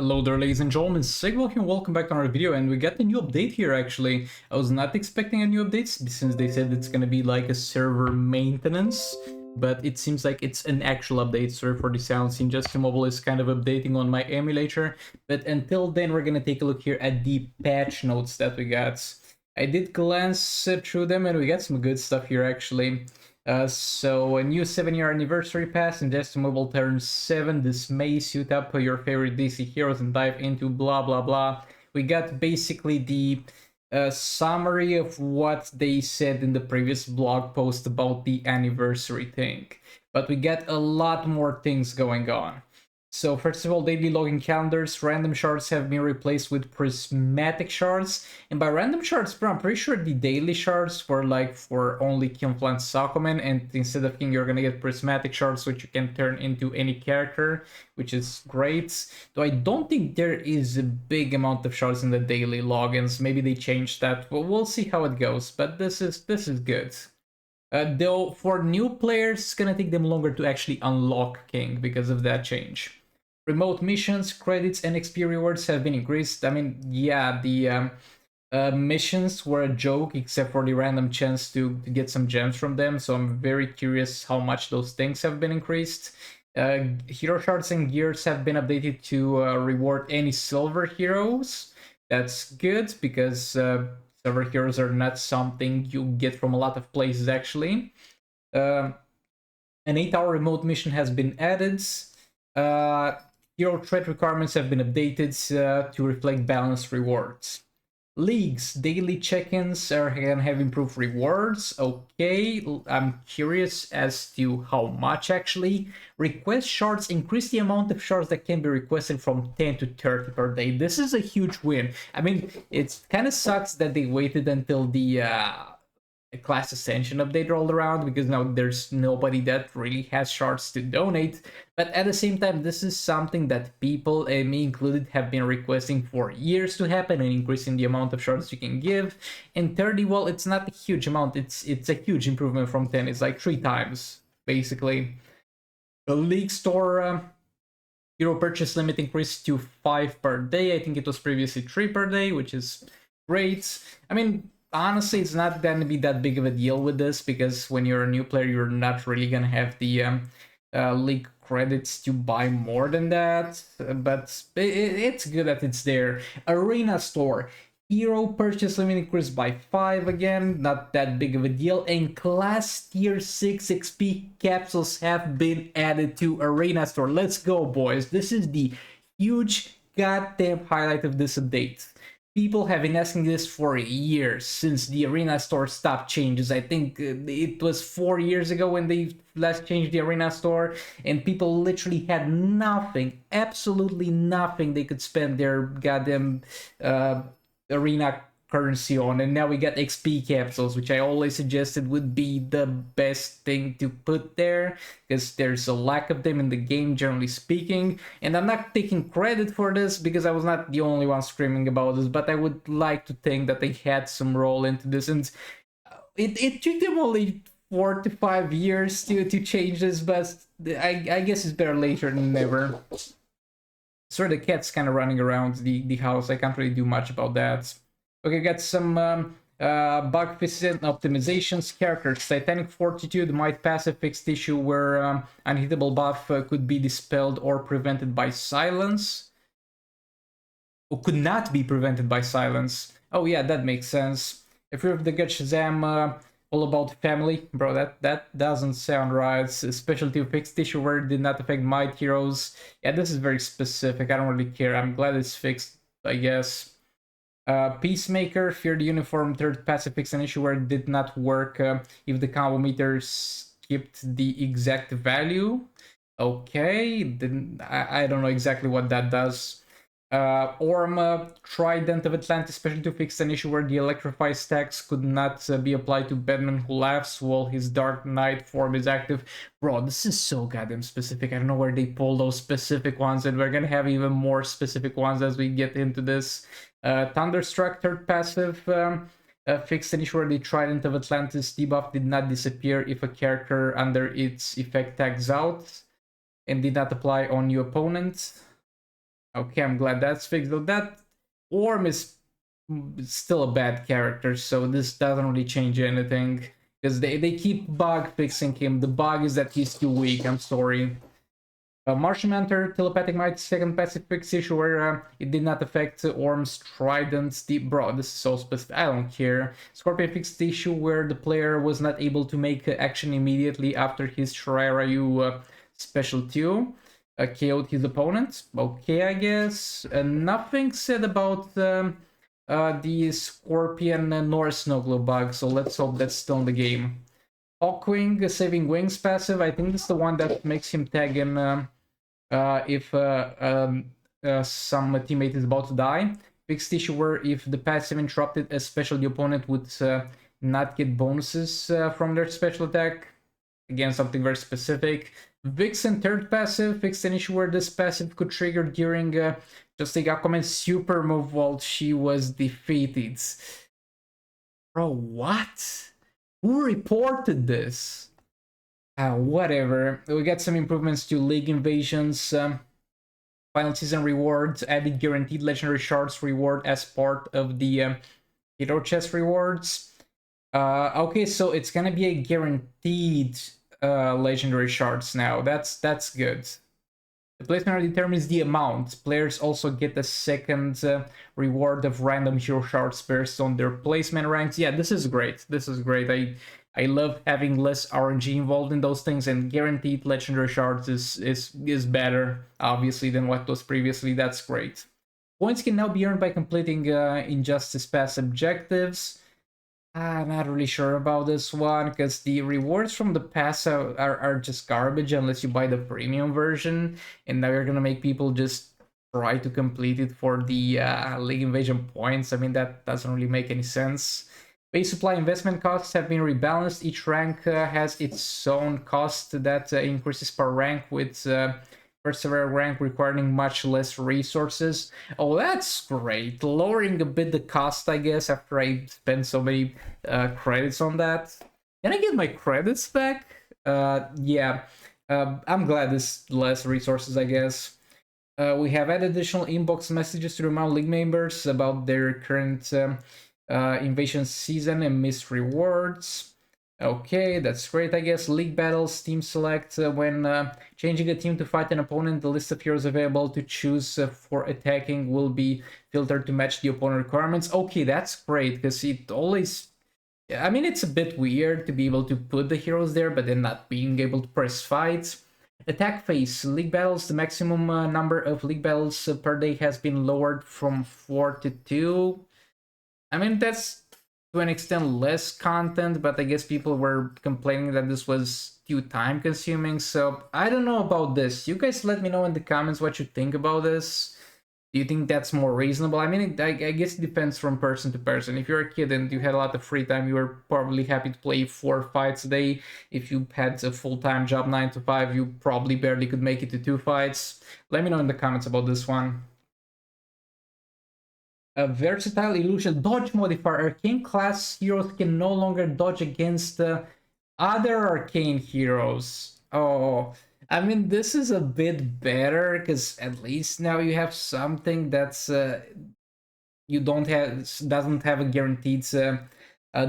Hello there, ladies and gentlemen, Sigval here, welcome back to our video, and we got a new update here actually. I was not expecting a new update since they said it's gonna be like a server maintenance, but it seems like it's an actual update. Sorry for the sound, Injustice Mobile is kind of updating on my emulator, but until then we're gonna take a look here at the patch notes that we got. I did glance through them and we got some good stuff here actually. So a new 7-year anniversary pass, Injustice Mobile turns 7 this May. Suit up your favorite DC heroes and dive into blah blah blah. We got basically the summary of what they said in the previous blog post about the anniversary thing, but we get a lot more things going on. So first of all, daily login calendars, random shards have been replaced with prismatic shards. And by random shards, bro, I'm pretty sure the daily shards were like for only Kinflan Sakumen, and instead of King, you're gonna get prismatic shards, which you can turn into any character, which is great. Though I don't think there is a big amount of shards in the daily logins. Maybe they changed that. Well, we'll see how it goes, but this is good. Though for new players, it's gonna take them longer to actually unlock King because of that change. Remote missions, credits, and XP rewards have been increased. I mean, yeah, the missions were a joke except for the random chance to get some gems from them, so I'm very curious how much those things have been increased. Hero shards and gears have been updated to reward any silver heroes. That's good because silver heroes are not something you get from a lot of places actually. An 8-hour remote mission has been added. Hero trait requirements have been updated to reflect balanced rewards. Leagues, daily check-ins can have improved rewards. Okay, I'm curious as to how much actually. Request shards, increase the amount of shards that can be requested from 10 to 30 per day. This is a huge win. I mean, it kind of sucks that they waited until the class ascension update rolled around, because now there's nobody that really has shards to donate. But at the same time, this is something that people, and me included, have been requesting for years to happen, and increasing the amount of shards you can give. And 30, well, it's not a huge amount, it's a huge improvement from 10. It's like 3 times basically. The League store hero purchase limit increased to 5 per day. I think it was previously 3 per day, which is great. I mean, honestly, it's not going to be that big of a deal with this, because when you're a new player, you're not really going to have the league credits to buy more than that. But it's good that it's there. Arena store. Hero purchase limit increased by 5 again, not that big of a deal. And class tier 6 XP capsules have been added to Arena store. Let's go, boys. This is the huge goddamn highlight of this update. People have been asking this for years, since the Arena store stopped changes. I think it was 4 years ago when they last changed the Arena store, and people literally had nothing, absolutely nothing they could spend their goddamn Arena currency on. And now we got XP capsules, which I always suggested would be the best thing to put there, because there's a lack of them in the game, generally speaking. And I'm not taking credit for this, because I was not the only one screaming about this, but I would like to think that they had some role into this. And it took them only 4 to 5 years to change this, but I guess it's better later than never. Sorry, the cat's kind of running around the house. I can't really do much about that. Okay, got some bug fixes and optimizations. Characters, Titanic Fortitude might pass a fixed issue where unhittable buff could be dispelled or prevented by silence. Or could not be prevented by silence. Oh yeah, that makes sense. If you're the good Shazam, all about family, bro, that doesn't sound right. Specialty fixed issue where it did not affect might heroes. Yeah, this is very specific. I don't really care. I'm glad it's fixed, I guess. Peacemaker, fear the uniform third passive fix an issue where it did not work if the combo meter skipped the exact value. Okay, then I don't know exactly what that does. Orm, Trident of Atlantis, special to fix an issue where the electrify stacks could not be applied to Batman who laughs while his Dark Knight form is active. Bro, this is so goddamn specific. I don't know where they pull those specific ones, and we're gonna have even more specific ones as we get into this. Thunderstruck, third passive, fixed an issue where the Trident of Atlantis debuff did not disappear if a character under its effect tags out and did not apply on your opponent. Okay, I'm glad that's fixed, though that Orm is still a bad character, so this doesn't really change anything. Because they keep bug fixing him. The bug is that he's too weak, I'm sorry. Martian Manter, Telepathic Might, second passive fix issue where it did not affect Orm's Trident. Bro, this is so specific, I don't care. Scorpion fixed the issue where the player was not able to make action immediately after his Shiryu special 2. KO'd his opponent. Okay, I guess. Nothing said about the Scorpion Norse Snow Globe bug, so let's hope that's still in the game. Hawkwing, Saving Wings passive, I think this is the one that makes him tag in if some teammate is about to die. Fixed issue where if the passive interrupted a special, the opponent would not get bonuses from their special attack. Again, something very specific. Vixen third passive fixed an issue where this passive could trigger during just like Aquaman's super move while she was defeated. Bro, what? Who reported this? Whatever. We got some improvements to League Invasions. Final season rewards, added guaranteed legendary shards reward as part of the hero chest rewards. Okay, so it's gonna be a guaranteed legendary shards now. That's good. The placement determines the amount. Players also get a second reward of random hero shards based on their placement ranks. Yeah, this is great. This is great. I love having less RNG involved in those things, and guaranteed legendary shards is better, obviously, than what was previously. That's great. Points can now be earned by completing Injustice Pass objectives. I'm not really sure about this one, because the rewards from the pass are just garbage unless you buy the premium version, and now you're gonna make people just try to complete it for the League Invasion points. I mean, that doesn't really make any sense. Base supply investment costs have been rebalanced. Each rank has its own cost that increases per rank, with Perseverance rank requiring much less resources. Oh, that's great. Lowering a bit the cost, I guess, after I spent so many credits on that. Can I get my credits back? Yeah. I'm glad there's less resources, I guess. We have added additional inbox messages to remind League members about their current invasion season and missed rewards. Okay, that's great, I guess. League battles, team select. When changing a team to fight an opponent, the list of heroes available to choose for attacking will be filtered to match the opponent requirements. Okay, that's great, because it always... I mean, it's a bit weird to be able to put the heroes there, but then not being able to press fights. Attack phase. League battles, the maximum number of league battles per day has been lowered from 4 to 2. I mean, that's to an extent less content, but I guess people were complaining that this was too time consuming, so I don't know about this. You guys let me know in the comments what you think about this. Do you think that's more reasonable? I mean, I guess it depends from person to person. If you're a kid and you had a lot of free time, you were probably happy to play 4 fights a day. If you had a full-time job 9 to 5, you probably barely could make it to 2 fights. Let me know in the comments about this one. A versatile illusion dodge modifier. Arcane class heroes can no longer dodge against other arcane heroes. Oh, I mean, this is a bit better, because at least now you have something that's you don't have doesn't have a guaranteed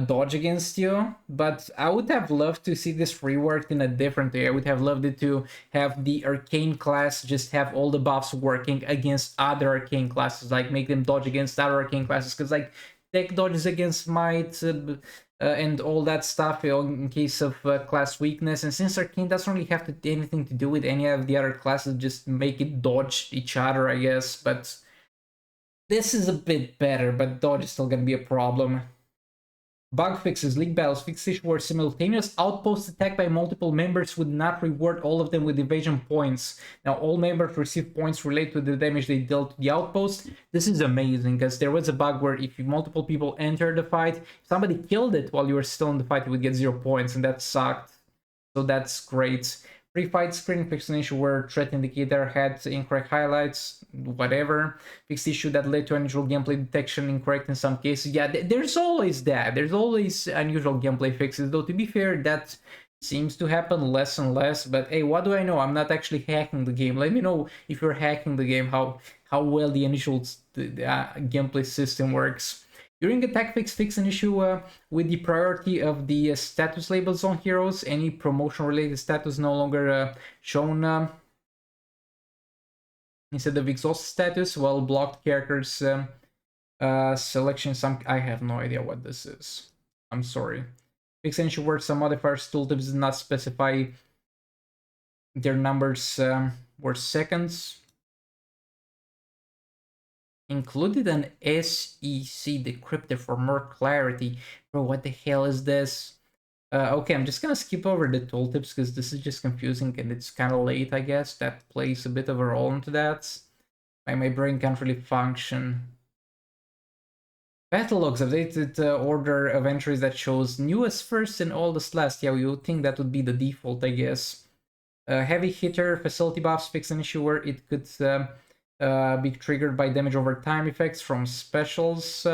dodge against you. But I would have loved to see this reworked in a different way. I would have loved it to have the arcane class just have all the buffs working against other arcane classes, like make them dodge against other arcane classes, because like tech dodges against might and all that stuff in case of class weakness. And since arcane doesn't really have anything to do with any of the other classes, just make it dodge each other, I guess. But this is a bit better, but dodge is still gonna be a problem. Bug fixes. League battles fixed issue where simultaneous outposts attacked by multiple members would not reward all of them with evasion points. Now all members receive points related to the damage they dealt to the outpost. This is amazing, because there was a bug where if multiple people entered the fight, if somebody killed it while you were still in the fight, you would get 0 points, and that sucked. So that's great. Pre-fight screen fixed an issue where threat indicator had incorrect highlights, whatever. Fixed issue that led to unusual gameplay detection, incorrect in some cases. Yeah, there's always that. There's always unusual gameplay fixes, though to be fair, that Seems to happen less and less, but hey, what do I know? I'm not actually hacking the game. Let me know if you're hacking the game, how well the initial gameplay system works. During attack fix an issue with the priority of the status labels on heroes. Any promotion related status no longer shown instead of exhaust status, while blocked characters selection. I have no idea what this is. I'm sorry. Fix an issue where some modifiers tooltips did not specify their numbers were seconds. Included an SEC decryptor for more clarity. Bro, what the hell is this? Okay, I'm just gonna skip over the tooltips because this is just confusing and it's kind of late, I guess. That plays a bit of a role into that. My brain can't really function. Battle logs, updated order of entries that shows newest first and oldest last. Yeah, you would think that would be the default, I guess. Heavy hitter facility buffs fix an issue where it could be triggered by damage over time effects from specials.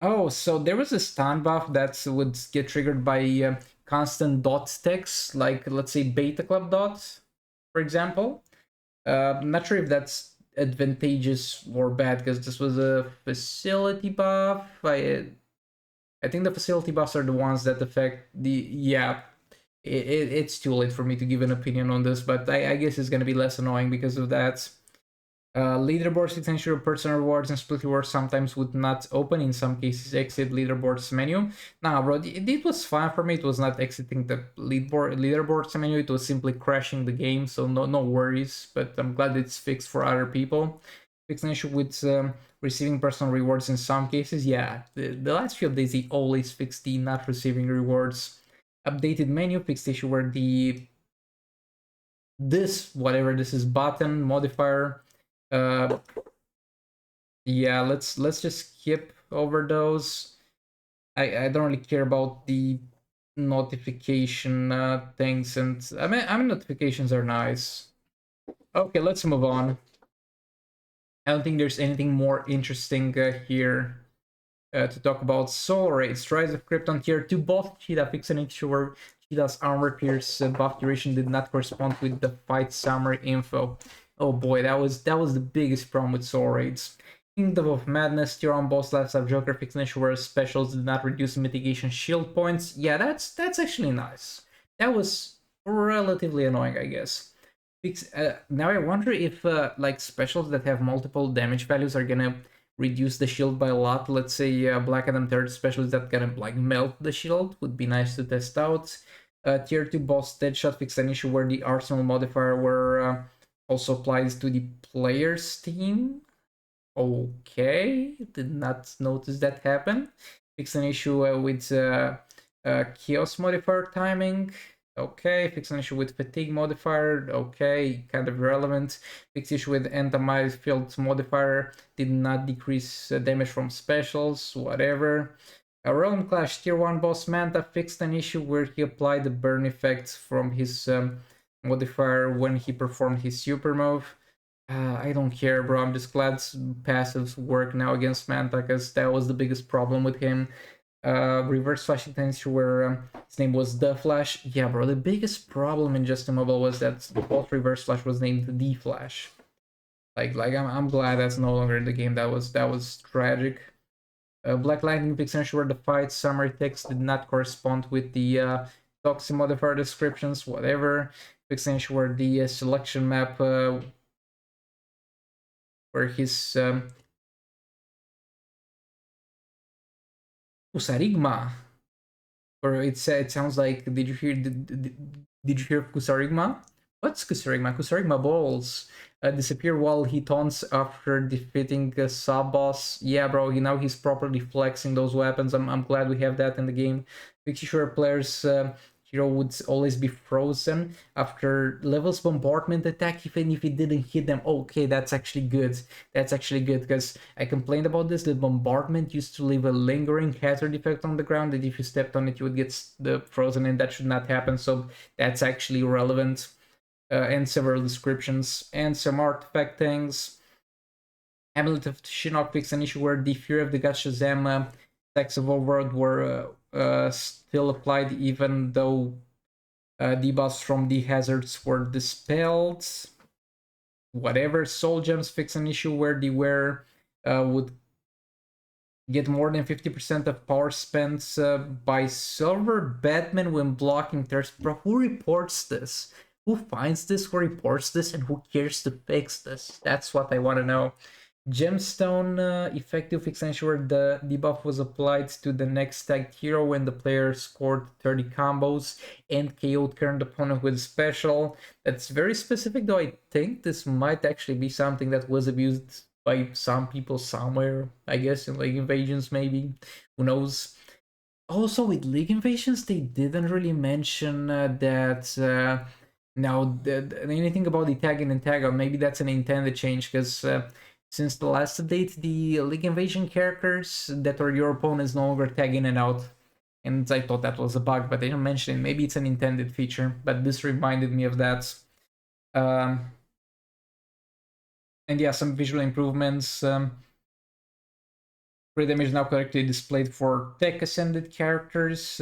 Oh, so there was a stun buff that would get triggered by constant dot text, like let's say Beta Club dot, for example. I'm not sure if that's advantageous or bad because this was a facility buff. I think the facility buffs are the ones that affect the it's too late for me to give an opinion on this, but I guess it's gonna be less annoying because of that. Leaderboards potential personal rewards and split rewards sometimes would not open. In some cases, exit leaderboards menu. Nah, bro, it was fine for me. It was not exiting the leaderboards menu. It was simply crashing the game, so no worries. But I'm glad it's fixed for other people. Fixed an issue with receiving personal rewards in some cases. Yeah, the last few updates they always fix the not receiving rewards. Updated menu fixed issue where whatever this is button modifier. Yeah, let's just skip over those. I don't really care about the notification things, and I mean notifications are nice. Okay, let's move on. I don't think there's anything more interesting here to talk about. Soul Race, Rise of Krypton Tier 2, both Cheetah fix and ensure Cheetah's armor pierce buff duration did not correspond with the fight summary info. Oh boy, that was the biggest problem with Soul Raids. Kingdom of Madness, Tier 1 boss last of Joker fix and ensure specials did not reduce mitigation shield points. Yeah, that's actually nice. That was relatively annoying, I guess. Now I wonder if like specials that have multiple damage values are gonna reduce the shield by a lot. Let's say Black Adam 3rd specials that gonna like melt the shield would be nice to test out. Tier 2 boss Deadshot fixed an issue where the arsenal modifier were also applies to the player's team. Okay, did not notice that happen. Fixed an issue with chaos modifier timing. Okay, fix an issue with fatigue modifier. Okay, kind of irrelevant. Fix issue with anti field modifier. Did not decrease damage from specials. Whatever. A Realm Clash Tier 1 boss Manta fixed an issue where he applied the burn effect from his modifier when he performed his super move. I don't care, bro. I'm just glad passives work now against Manta because that was the biggest problem with him. Reverse Flash Intention where his name was The Flash. Yeah, bro, the biggest problem in Just Immobile was that the boss Reverse Flash was named The Flash. Like I'm glad that's no longer in the game. That was tragic. Black Lightning Pixel where the fight summary text did not correspond with the toxic modifier descriptions, whatever. Pixel where the selection map where his Kusarigma, or it sounds like did you hear Kusarigma? What's Kusarigma? Kusarigma balls disappear while he taunts after defeating a sub boss. Yeah, bro. Now he's properly flexing those weapons. I'm glad we have that in the game. Making sure players hero would always be frozen after levels bombardment attack, even if it didn't hit them. Okay, that's actually good. That's actually good because I complained about this. The bombardment used to leave a lingering hazard effect on the ground that if you stepped on it, you would get the frozen, and that should not happen. So that's actually relevant. And several descriptions and some artifact things. Amulet of Shinnok fixed an issue where the Fury of the God Shazam attacks of Overworld were still applied even though debuffs from the hazards were dispelled. Whatever, soul gems fix an issue where the wearer would get more than 50% of power spent by Silver Batman when blocking thirst. Bro, who reports this? Who finds this, who reports this, and who cares to fix this? That's what I want to know. Gemstone effective fix ensure the debuff was applied to the next tagged hero when the player scored 30 combos and KO'd current opponent with special. That's very specific, though. I think this might actually be something that was abused by some people somewhere, I guess, in League Invasions, maybe. Who knows? Also, with League Invasions, they didn't really mention that. Now, anything about the tagging and tag out, maybe that's an intended change, because since the last update, the League Invasion characters that are your opponents no longer tag in and out. And I thought that was a bug, but they didn't mention it. Maybe it's an intended feature, but this reminded me of that. And yeah, some visual improvements. Crit damage now correctly displayed for tech ascended characters.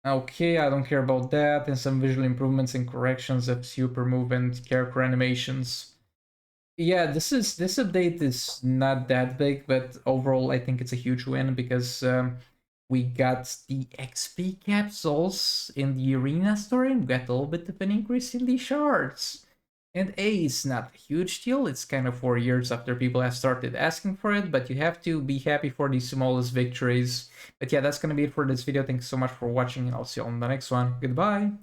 Okay, I don't care about that. And some visual improvements and corrections of super movement, character animations. Yeah, this update is not that big, but overall I think it's a huge win because we got the XP capsules in the arena store and got a little bit of an increase in the shards. And it's not a huge deal, it's kind of 4 years after people have started asking for it, but you have to be happy for the smallest victories. But yeah, that's gonna be it for this video. Thanks so much for watching, and I'll see you on the next one. Goodbye!